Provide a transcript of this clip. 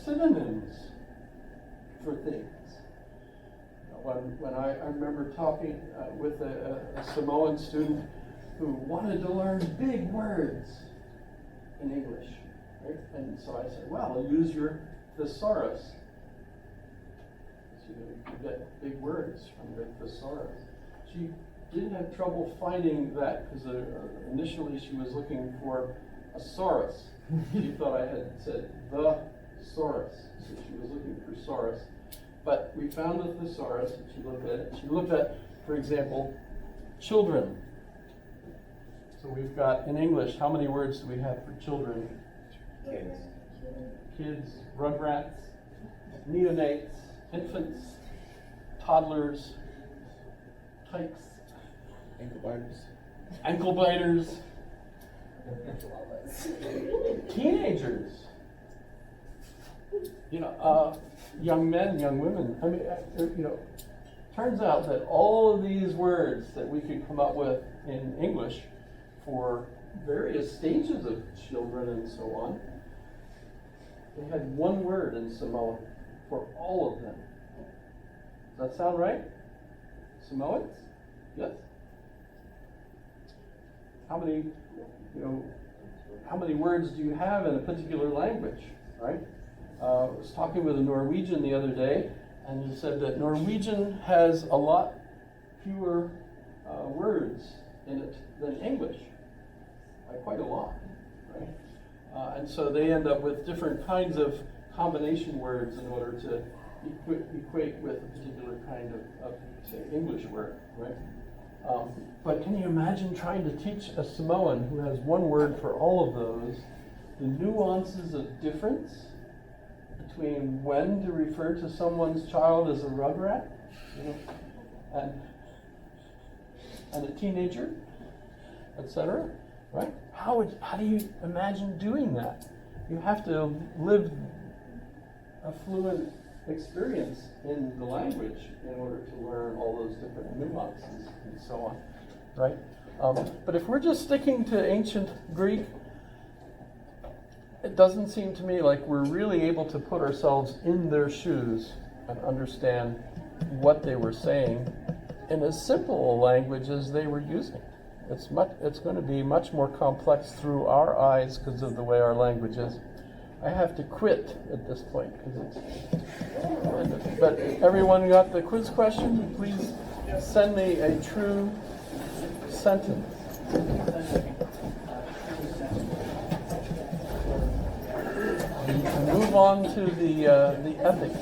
synonyms for things. When I remember talking with a Samoan student who wanted to learn big words in English, right? And so I said, well, use your thesaurus. So you get big words from the thesaurus. She didn't have trouble finding that because initially she was looking for a saurus. She thought I had said the saurus, so she was looking for saurus. But we found the thesaurus, and she looked at it. She looked at, for example, children. So we've got, in English, how many words do we have for children? Kids. Kids, rugrats, neonates, infants, toddlers, tykes, ankle biters, teenagers, young men, young women. I mean, turns out that all of these words that we could come up with in English for various stages of children and so on, they had one word in Samoan for all of them. Does that sound right? Samoans? Yes? How many words do you have in a particular language, right? I was talking with a Norwegian the other day, and he said that Norwegian has a lot fewer words in it than English, by quite a lot, right? And so they end up with different kinds of combination words in order to equate with a particular kind of say, English word, right? But can you imagine trying to teach a Samoan who has one word for all of those, the nuances of difference between when to refer to someone's child as a rugrat, and a teenager, etc., right? How do you imagine doing that? You have to live a fluent experience in the language in order to learn all those different nuances and so on, right? But if we're just sticking to ancient Greek, it doesn't seem to me like we're really able to put ourselves in their shoes and understand what they were saying in as simple a language as they were using. It's going to be much more complex through our eyes because of the way our language is. I have to quit at this point because it's. But everyone got the quiz question? Please send me a true sentence. Move on to the ethics.